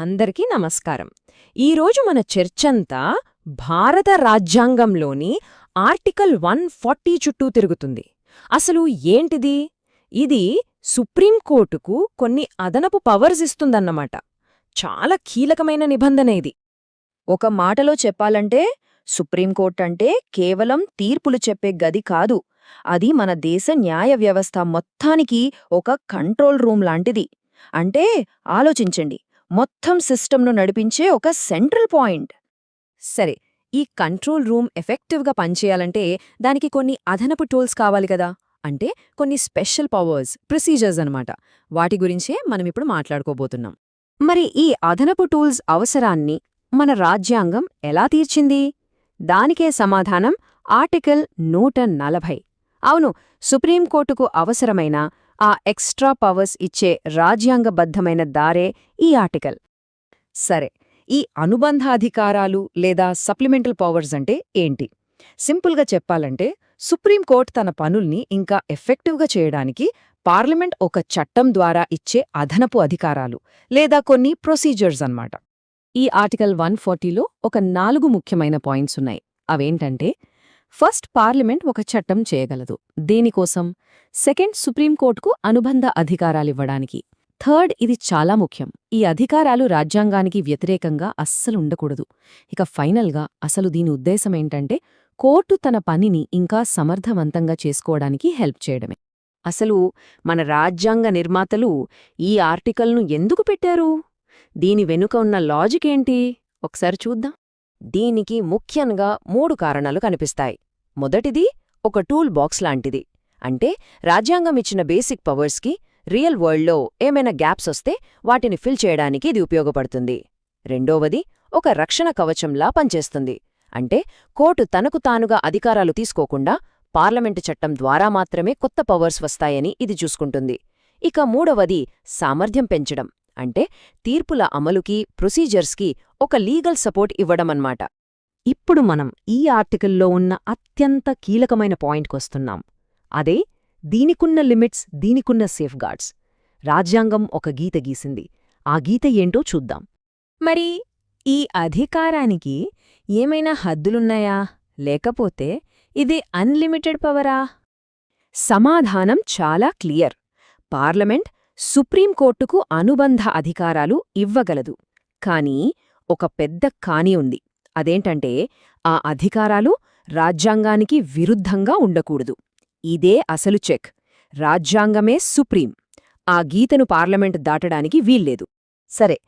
అందరికీ నమస్కారం. ఈరోజు మన చర్చంతా భారత రాజ్యాంగంలోని ఆర్టికల్ 140 చుట్టూ తిరుగుతుంది. అసలు ఏంటిది? ఇది సుప్రీంకోర్టుకు కొన్ని అదనపు పవర్స్ ఇస్తుందన్నమాట. చాలా కీలకమైన నిబంధన ఇది. ఒక మాటలో చెప్పాలంటే సుప్రీంకోర్టంటే కేవలం తీర్పులు చెప్పే గది కాదు. అది మన దేశ న్యాయ వ్యవస్థ మొత్తానికి ఒక కంట్రోల్ రూమ్ లాంటిది. అంటే ఆలోచించండి, మొత్తం సిస్టమ్ను నడిపించే ఒక సెంట్రల్ పాయింట్. సరే, ఈ కంట్రోల్ రూమ్ ఎఫెక్టివ్గా పనిచేయాలంటే దానికి కొన్ని అదనపు టూల్స్ కావాలి కదా. అంటే కొన్ని స్పెషల్ పవర్స్, ప్రొసీజర్స్ అన్నమాట. వాటి గురించే మనమిప్పుడు మాట్లాడుకోబోతున్నాం. మరి ఈ అదనపు టూల్స్ అవసరాన్ని మన రాజ్యాంగం ఎలా తీర్చింది? దానికే సమాధానం ఆర్టికల్ 140. అవును, సుప్రీంకోర్టుకు అవసరమైన ఆ ఎక్స్ట్రా పవర్స్ ఇచ్చే రాజ్యాంగబద్ధమైన దారే ఈ ఆర్టికల్. సరే, ఈ అనుబంధాధికారాలు లేదా సప్లిమెంటల్ పవర్స్ అంటే ఏంటి? సింపుల్గా చెప్పాలంటే సుప్రీంకోర్టు తన పనుల్ని ఇంకా ఎఫెక్టివ్గా చేయడానికి పార్లమెంట్ ఒక చట్టం ద్వారా ఇచ్చే అదనపు అధికారాలు లేదా కొన్ని ప్రొసీజర్స్ అన్నమాట. ఈ ఆర్టికల్ 140లో ఒక 4 ముఖ్యమైన పాయింట్స్ ఉన్నాయి. అవేంటంటే, ఫస్ట్, పార్లమెంట్ ఒక చట్టం చేయగలదు. దేనికోసం? సెకండ్, సుప్రీంకోర్టుకు అనుబంధ అధికారాలివ్వడానికి. థర్డ్, ఇది చాలా ముఖ్యం, ఈ అధికారాలు రాజ్యాంగానికి వ్యతిరేకంగా అస్సలుండకూడదు. ఇక ఫైనల్గా అసలు దీని ఉద్దేశమేంటంటే కోర్టు తన పనిని ఇంకా సమర్థవంతంగా చేసుకోవడానికి హెల్ప్ చేయడమే. అసలు మన రాజ్యాంగ నిర్మాతలు ఈ ఆర్టికల్ను ఎందుకు పెట్టారు? దీని వెనుక ఉన్న లాజిక్ ఏంటి? ఒకసారి చూద్దాం. దీనికి ముఖ్యంగా 3 కారణాలు కనిపిస్తాయి. మొదటిది, ఒక టూల్ బాక్స్ లాంటిది. అంటే రాజ్యాంగం ఇచ్చిన బేసిక్ పవర్స్కి రియల్ వరల్డ్లో ఏమైనా గ్యాప్స్ వస్తే వాటిని ఫిల్ చేయడానికి ఇది ఉపయోగపడుతుంది. రెండోవది, ఒక రక్షణ కవచంలా పనిచేస్తుంది. అంటే కోర్టు తనకు తానుగా అధికారాలు తీసుకోకుండా పార్లమెంటు చట్టం ద్వారా మాత్రమే కొత్త పవర్స్ వస్తాయని ఇది చూసుకుంటుంది. ఇక మూడవది, సామర్థ్యం పెంచడం. అంటే తీర్పుల అమలుకి, ప్రొసీజర్స్కి ఒక లీగల్ సపోర్ట్ ఇవ్వడమన్నమాట. ఇప్పుడు మనం ఈ ఆర్టికల్లో ఉన్న అత్యంత కీలకమైన పాయింట్కొస్తున్నాం. అదే, దీనికున్న లిమిట్స్, దీనికున్న సేఫ్గార్డ్స్. రాజ్యాంగం ఒక గీత గీసింది. ఆ గీత ఏంటో చూద్దాం. మరి ఈ అధికారానికి ఏమైనా హద్దులున్నాయా? లేకపోతే ఇది అన్లిమిటెడ్ పవరా? సమాధానం చాలా క్లియర్. పార్లమెంట్ సుప్రీంకోర్టుకు అనుబంధ అధికారాలు ఇవ్వగలదు. కానీ ఒక పెద్ద కానీ ఉంది. అదేంటంటే, ఆ అధికారాలు రాజ్యాంగానికి విరుద్ధంగా ఉండకూడదు. ఇదే అసలు చెక్. రాజ్యాంగమే సుప్రీం. ఆ గీతను పార్లమెంట్ దాటడానికి వీల్లేదు. సరే,